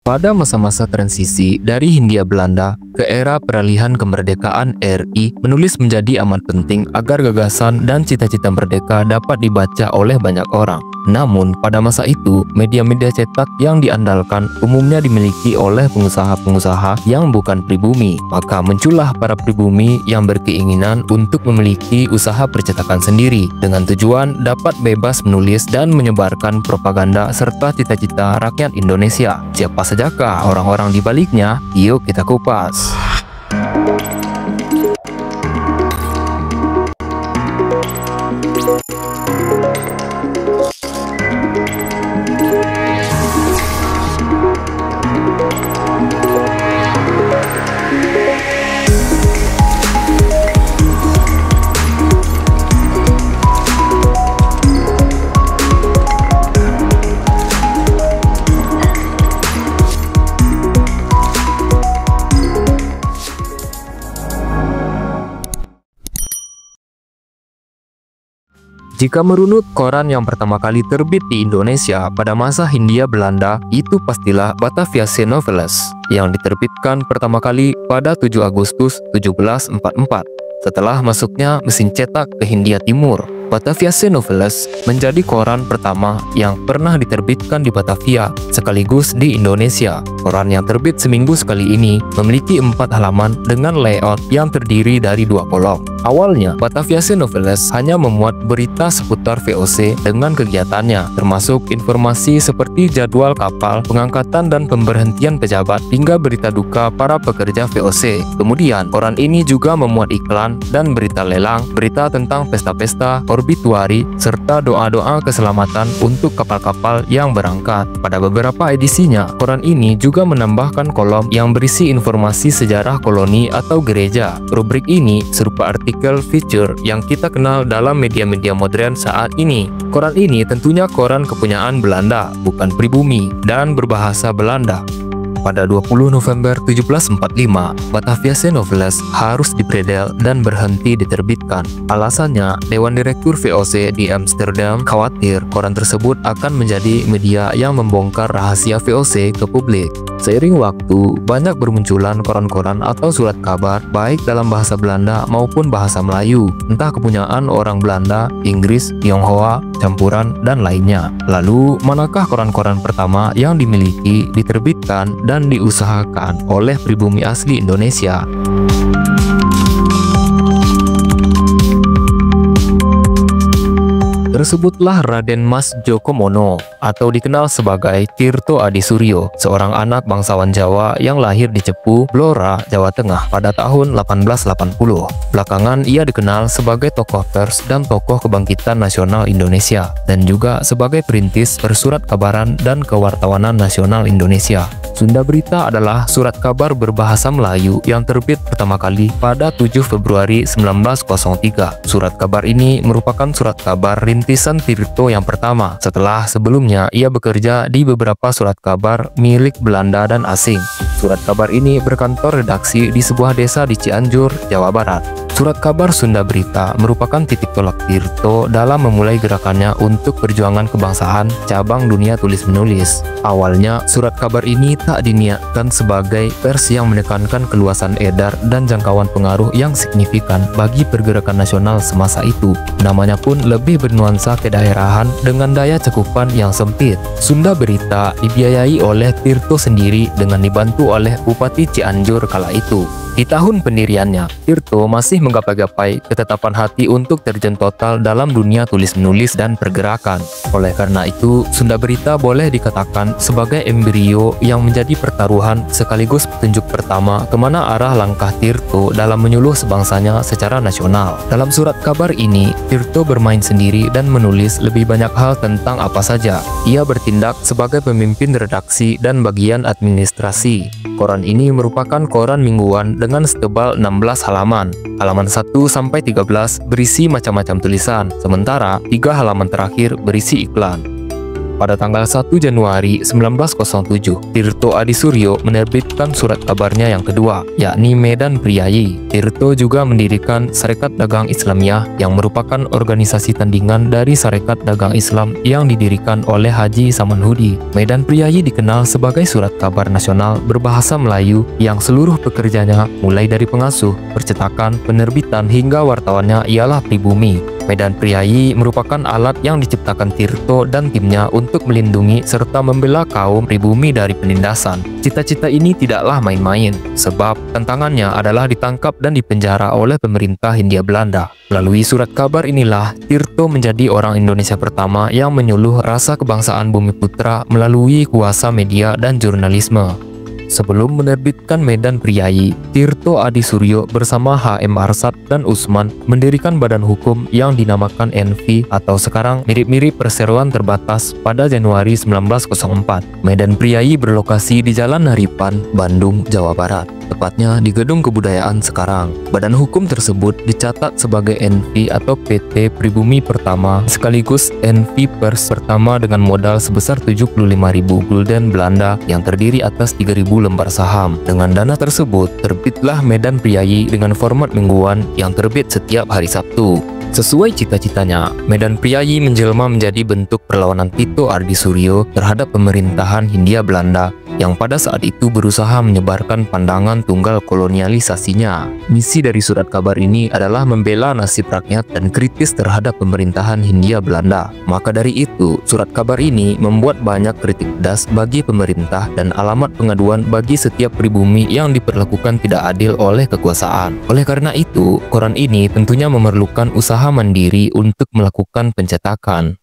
Pada masa-masa transisi dari Hindia Belanda ke era peralihan kemerdekaan RI, menulis menjadi amat penting agar gagasan dan cita-cita merdeka dapat dibaca oleh banyak orang. Namun, pada masa itu, media-media cetak yang diandalkan umumnya dimiliki oleh pengusaha-pengusaha yang bukan pribumi. Maka muncullah para pribumi yang berkeinginan untuk memiliki usaha percetakan sendiri dengan tujuan dapat bebas menulis dan menyebarkan propaganda serta cita-cita rakyat Indonesia. Siapa sajakah orang-orang di baliknya? Yuk kita kupas. Jika merunut koran yang pertama kali terbit di Indonesia pada masa Hindia Belanda, itu pastilah Bataviase Noveles yang diterbitkan pertama kali pada 7 Agustus 1744 setelah masuknya mesin cetak ke Hindia Timur. Bataviase Noveles menjadi koran pertama yang pernah diterbitkan di Batavia sekaligus di Indonesia. Koran yang terbit seminggu sekali ini memiliki 4 halaman dengan layout yang terdiri dari 2 kolom. Awalnya, Bataviase Noveles hanya memuat berita seputar VOC dengan kegiatannya, termasuk informasi seperti jadwal kapal, pengangkatan dan pemberhentian pejabat, hingga berita duka para pekerja VOC. Kemudian, koran ini juga memuat iklan dan berita lelang, berita tentang pesta-pesta, obituari, serta doa-doa keselamatan untuk kapal-kapal yang berangkat. Pada beberapa edisinya, koran ini juga menambahkan kolom yang berisi informasi sejarah koloni atau gereja. Rubrik ini serupa artikel feature yang kita kenal dalam media-media modern saat ini. Koran ini tentunya koran kepunyaan Belanda, bukan pribumi, dan berbahasa Belanda. Pada 20 November 1745, Bataviase Noveles harus dipredel dan berhenti diterbitkan. Alasannya, Dewan Direktur VOC di Amsterdam khawatir koran tersebut akan menjadi media yang membongkar rahasia VOC ke publik. Seiring waktu, banyak bermunculan koran-koran atau surat kabar baik dalam bahasa Belanda maupun bahasa Melayu, entah kepunyaan orang Belanda, Inggris, Tionghoa, campuran, dan lainnya. Lalu, manakah koran-koran pertama yang dimiliki, diterbitkan, dan diusahakan oleh pribumi asli Indonesia? Tersebutlah Raden Mas Djokomono atau dikenal sebagai Tirto Adisuryo, seorang anak bangsawan Jawa yang lahir di Cepu, Blora, Jawa Tengah pada tahun 1880. Belakangan ia dikenal sebagai tokoh pers dan tokoh kebangkitan nasional Indonesia dan juga sebagai perintis Persurat Kabaran dan Kewartawanan Nasional Indonesia. Sunda Berita adalah surat kabar berbahasa Melayu yang terbit pertama kali pada 7 Februari 1903. Surat kabar ini merupakan surat kabar rintisan Tirto yang pertama, setelah sebelumnya ia bekerja di beberapa surat kabar milik Belanda dan asing. Surat kabar ini berkantor redaksi di sebuah desa di Cianjur, Jawa Barat. Surat kabar Sunda Berita merupakan titik tolak Tirto dalam memulai gerakannya untuk perjuangan kebangsaan cabang dunia tulis-menulis. Awalnya, surat kabar ini tak diniatkan sebagai pers yang menekankan keluasan edar dan jangkauan pengaruh yang signifikan bagi pergerakan nasional semasa itu. Namanya pun lebih bernuansa kedaerahan dengan daya cakupan yang sempit. Sunda Berita dibiayai oleh Tirto sendiri dengan dibantu oleh Bupati Cianjur kala itu. Di tahun pendiriannya, Tirto masih menggapai-gapai ketetapan hati untuk terjun total dalam dunia tulis-menulis dan pergerakan. Oleh karena itu, Sunda Berita boleh dikatakan sebagai embrio yang menjadi pertaruhan sekaligus petunjuk pertama kemana arah langkah Tirto dalam menyuluh sebangsanya secara nasional. Dalam surat kabar ini, Tirto bermain sendiri dan menulis lebih banyak hal tentang apa saja. Ia bertindak sebagai pemimpin redaksi dan bagian administrasi. Koran ini merupakan koran mingguan dengan setebal 16 halaman. Halaman 1-13 berisi macam-macam tulisan, sementara 3 halaman terakhir berisi iklan. Pada tanggal 1 Januari 1907, Tirto Adisuryo menerbitkan surat kabarnya yang kedua, yakni Medan Priayi. Tirto juga mendirikan Sarekat Dagang Islamiyah yang merupakan organisasi tandingan dari Sarekat Dagang Islam yang didirikan oleh Haji Samanhudi. Medan Priayi dikenal sebagai surat kabar nasional berbahasa Melayu yang seluruh pekerjanya mulai dari pengasuh, percetakan, penerbitan hingga wartawannya ialah pribumi. Medan Priayi merupakan alat yang diciptakan Tirto dan timnya untuk melindungi serta membela kaum pribumi dari penindasan. Cita-cita ini tidaklah main-main, sebab tantangannya adalah ditangkap dan dipenjara oleh pemerintah Hindia Belanda. Melalui surat kabar inilah, Tirto menjadi orang Indonesia pertama yang menyuluh rasa kebangsaan Bumiputra melalui kuasa media dan jurnalisme. Sebelum menerbitkan Medan Priayi, Tirto Adisuryo bersama H.M. Arsad dan Usman mendirikan badan hukum yang dinamakan ENVI atau sekarang mirip-mirip Perseroan Terbatas pada Januari 1904. Medan Priayi berlokasi di Jalan Haripan, Bandung, Jawa Barat. Tepatnya di Gedung Kebudayaan sekarang. Badan hukum tersebut dicatat sebagai ENVI atau PT Pribumi Pertama sekaligus ENVI Pers pertama dengan modal sebesar 75.000 gulden Belanda yang terdiri atas 3.000 lembar saham. Dengan dana tersebut, terbitlah Medan Priayi dengan format mingguan yang terbit setiap hari Sabtu. Sesuai cita-citanya, Medan Priayi menjelma menjadi bentuk perlawanan Tito Adisuryo terhadap pemerintahan Hindia Belanda yang pada saat itu berusaha menyebarkan pandangan tunggal kolonialisasinya. Misi dari surat kabar ini adalah membela nasib rakyat dan kritis terhadap pemerintahan Hindia Belanda. Maka dari itu, surat kabar ini membuat banyak kritik pedas bagi pemerintah dan alamat pengaduan bagi setiap pribumi yang diperlakukan tidak adil oleh kekuasaan. Oleh karena itu, koran ini tentunya memerlukan usaha mandiri untuk melakukan pencetakan.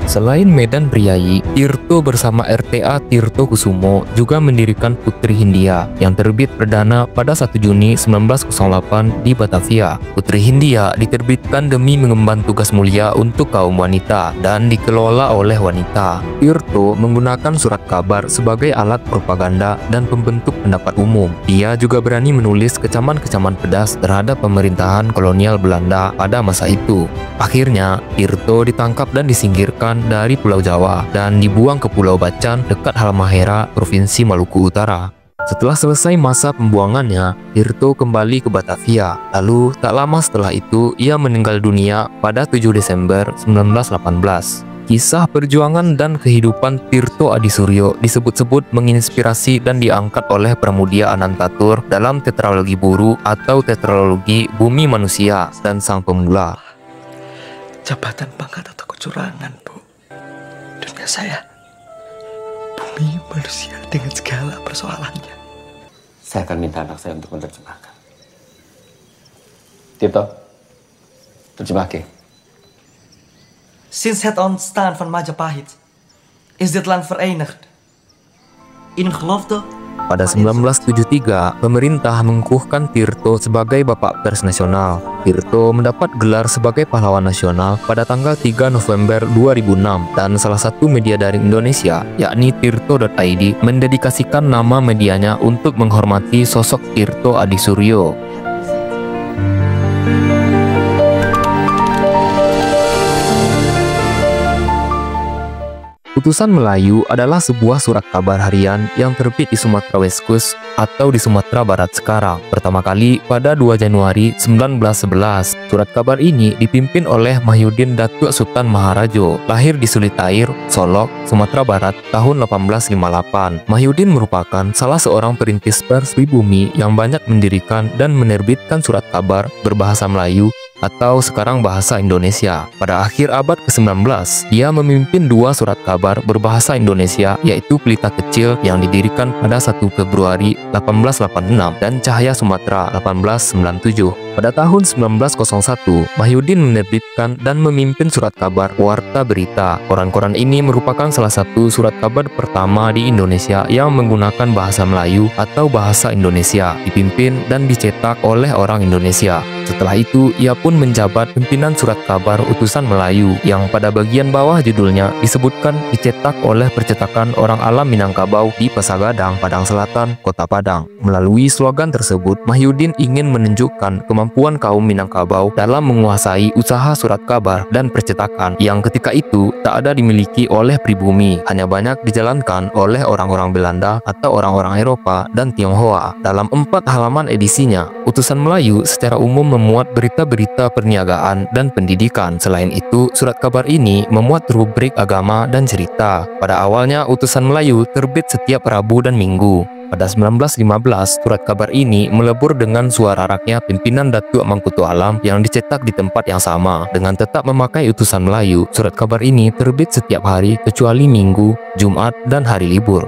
Selain Medan Priayi, Tirto bersama RTA Tirto Kusumo juga mendirikan Putri Hindia yang terbit perdana pada 1 Juni 1908 di Batavia. Putri Hindia diterbitkan demi mengemban tugas mulia untuk kaum wanita dan dikelola oleh wanita. Tirto menggunakan surat kabar sebagai alat propaganda dan pembentuk pendapat umum. Dia juga berani menulis kecaman-kecaman pedas terhadap pemerintahan kolonial Belanda pada masa itu. Akhirnya, Tirto ditangkap dan disingkirkan dari Pulau Jawa dan dibuang ke Pulau Bacan dekat Halmahera, Provinsi Maluku Utara. Setelah selesai masa pembuangannya, Tirto kembali ke Batavia. Lalu, tak lama setelah itu, ia meninggal dunia pada 7 Desember 1918. Kisah perjuangan dan kehidupan Tirto Adisuryo disebut-sebut menginspirasi dan diangkat oleh Pramudia Anantatur dalam Tetralogi Buru atau Tetralogi Bumi Manusia dan Sang Pemula. Jabatan, pangkat, atau kecurangan, Bu. Dunia saya, bumi manusia dengan segala persoalannya. Saya akan minta anak saya untuk menerjemahkan. Tito, terjemahkan. Sinds het ontstaan van Majapahit is dit land verenigd in geloofde. Pada 1973, pemerintah mengukuhkan Tirto sebagai Bapak Pers Nasional. Tirto mendapat gelar sebagai pahlawan nasional pada tanggal 3 November 2006 dan salah satu media daring Indonesia, yakni Tirto.id, mendedikasikan nama medianya untuk menghormati sosok Tirto Adisuryo. Utusan Melayu adalah sebuah surat kabar harian yang terbit di Sumatera West Coast atau di Sumatera Barat sekarang. Pertama kali pada 2 Januari 1911, surat kabar ini dipimpin oleh Mahyudin Datuk Sultan Maharajo, lahir di Sulitair, Solok, Sumatera Barat tahun 1858. Mahyudin merupakan salah seorang perintis pers pribumi yang banyak mendirikan dan menerbitkan surat kabar berbahasa Melayu atau sekarang bahasa Indonesia. Pada akhir abad ke-19, dia memimpin 2 surat kabar berbahasa Indonesia, yaitu Pelita Kecil yang didirikan pada 1 Februari 1886 dan Cahaya Sumatera 1897. Pada tahun 1901, Mahyudin menerbitkan dan memimpin surat kabar Warta Berita. Koran-koran ini merupakan salah satu surat kabar pertama di Indonesia yang menggunakan bahasa Melayu atau bahasa Indonesia, dipimpin dan dicetak oleh orang Indonesia. Setelah itu, ia pun menjabat pimpinan surat kabar utusan Melayu yang pada bagian bawah judulnya disebutkan dicetak oleh percetakan orang alam Minangkabau di Pesagadang, Padang Selatan, Kota Padang. Melalui slogan tersebut, Mahyudin ingin menunjukkan kemampuan kaum Minangkabau dalam menguasai usaha surat kabar dan percetakan yang ketika itu tak ada dimiliki oleh pribumi, hanya banyak dijalankan oleh orang-orang Belanda atau orang-orang Eropa dan Tionghoa. Dalam 4 halaman edisinya, utusan Melayu secara umum memuat berita-berita perniagaan dan pendidikan. Selain itu, surat kabar ini memuat rubrik agama dan cerita. Pada awalnya, utusan Melayu terbit setiap Rabu dan Minggu. Pada 1915, surat kabar ini melebur dengan suara rakyat pimpinan Datuk Mangkutu Alam yang dicetak di tempat yang sama. Dengan tetap memakai utusan Melayu, surat kabar ini terbit setiap hari kecuali Minggu, Jumat, dan hari libur.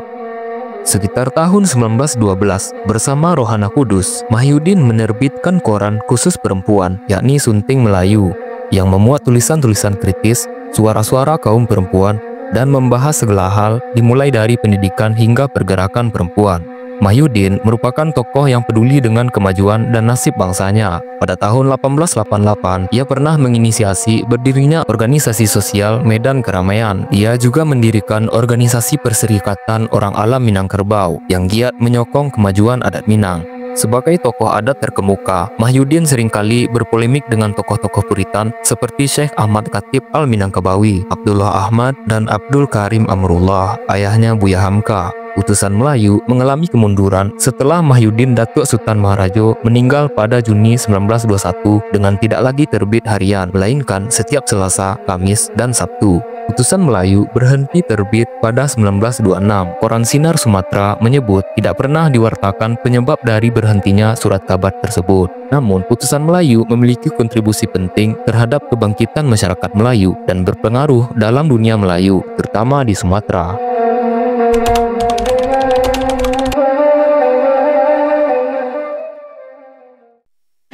Sekitar tahun 1912, bersama Rohana Kudus, Mahyudin menerbitkan koran khusus perempuan, yakni Sunting Melayu, yang memuat tulisan-tulisan kritis, suara-suara kaum perempuan, dan membahas segala hal dimulai dari pendidikan hingga pergerakan perempuan. Mahyudin merupakan tokoh yang peduli dengan kemajuan dan nasib bangsanya. Pada tahun 1888, ia pernah menginisiasi berdirinya organisasi sosial Medan Keramaian. Ia juga mendirikan organisasi Perserikatan Orang Alam Minangkabau yang giat menyokong kemajuan adat Minang. Sebagai tokoh adat terkemuka, Mahyudin seringkali berpolemik dengan tokoh-tokoh Puritan seperti Syekh Ahmad Khatib Al-Minangkabawi, Abdullah Ahmad, dan Abdul Karim Amrullah, ayahnya Buya Hamka. Utusan Melayu mengalami kemunduran setelah Mahyudin Datuk Sultan Maharajo meninggal pada Juni 1921 dengan tidak lagi terbit harian, melainkan setiap Selasa, Kamis, dan Sabtu. Utusan Melayu berhenti terbit pada 1926. Koran Sinar Sumatera menyebut tidak pernah diwartakan penyebab dari berhentinya surat kabar tersebut. Namun, Utusan Melayu memiliki kontribusi penting terhadap kebangkitan masyarakat Melayu dan berpengaruh dalam dunia Melayu, terutama di Sumatera.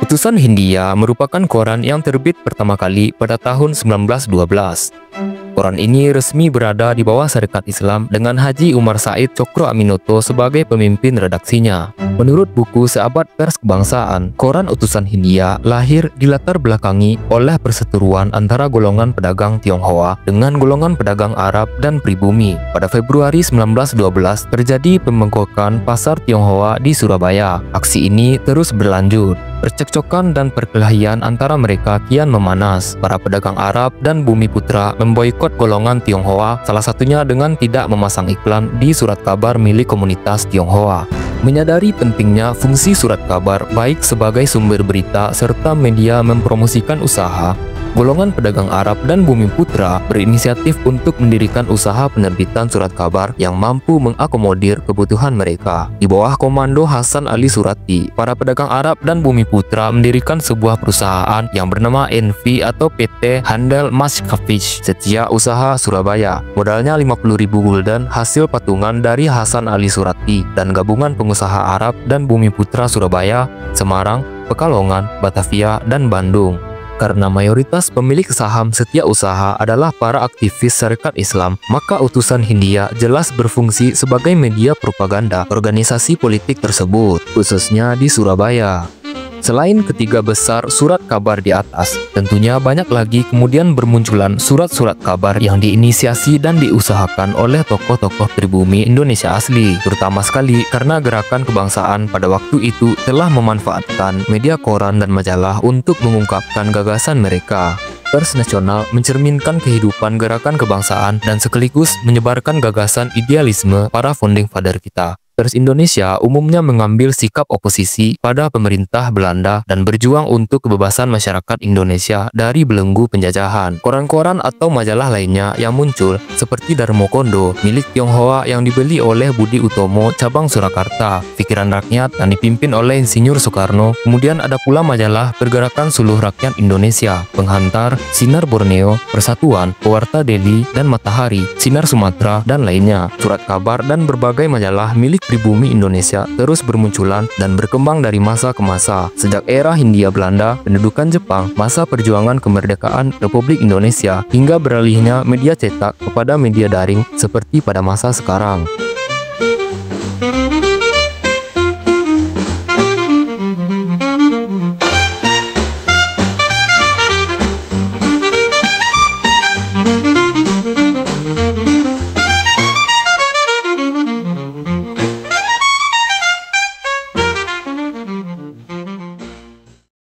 Utusan Hindia merupakan koran yang terbit pertama kali pada tahun 1912. Koran ini resmi berada di bawah Syarikat Islam dengan Haji Umar Said Cokro Aminoto sebagai pemimpin redaksinya. Menurut buku Seabad Pers Kebangsaan, koran Utusan Hindia lahir dilatar belakangi oleh perseteruan antara golongan pedagang Tionghoa dengan golongan pedagang Arab dan pribumi. Pada Februari 1912 terjadi pembengkokan pasar Tionghoa di Surabaya. Aksi ini terus berlanjut. Percekcokan dan perkelahian antara mereka kian memanas. Para pedagang Arab dan Bumi Putra memboikot golongan Tionghoa, salah satunya dengan tidak memasang iklan di surat kabar milik komunitas Tionghoa. Menyadari pentingnya fungsi surat kabar baik sebagai sumber berita serta media mempromosikan usaha, golongan pedagang Arab dan Bumi Putra berinisiatif untuk mendirikan usaha penerbitan surat kabar yang mampu mengakomodir kebutuhan mereka. Di bawah komando Hasan Ali Surati, para pedagang Arab dan Bumi Putra mendirikan sebuah perusahaan yang bernama NV atau PT Handel Maskafish Setia Usaha Surabaya. Modalnya 50.000 gulden hasil patungan dari Hasan Ali Surati dan gabungan pengusaha Arab dan Bumi Putra Surabaya, Semarang, Pekalongan, Batavia, dan Bandung. Karena mayoritas pemilik saham Setia Usaha adalah para aktivis Syarikat Islam, maka Utusan Hindia jelas berfungsi sebagai media propaganda organisasi politik tersebut, khususnya di Surabaya. Selain ketiga besar surat kabar di atas, tentunya banyak lagi kemudian bermunculan surat-surat kabar yang diinisiasi dan diusahakan oleh tokoh-tokoh pribumi Indonesia asli, terutama sekali karena gerakan kebangsaan pada waktu itu telah memanfaatkan media koran dan majalah untuk mengungkapkan gagasan mereka. Pers nasional mencerminkan kehidupan gerakan kebangsaan dan sekaligus menyebarkan gagasan idealisme para founding father kita. Pers Indonesia umumnya mengambil sikap oposisi pada pemerintah Belanda dan berjuang untuk kebebasan masyarakat Indonesia dari belenggu penjajahan. Koran-koran atau majalah lainnya yang muncul seperti Darmo Kondo milik Tionghoa yang dibeli oleh Budi Utomo cabang Surakarta, Pikiran Rakyat yang dipimpin oleh Insinyur Soekarno. Kemudian ada pula majalah Pergerakan Suluh Rakyat Indonesia, Penghantar, Sinar Borneo, Persatuan, Pewarta Delhi, dan Matahari, Sinar Sumatera, dan lainnya. Surat kabar dan berbagai majalah milik pribumi Indonesia terus bermunculan dan berkembang dari masa ke masa. Sejak era Hindia Belanda, pendudukan Jepang, masa perjuangan kemerdekaan Republik Indonesia, hingga beralihnya media cetak kepada media daring seperti pada masa sekarang.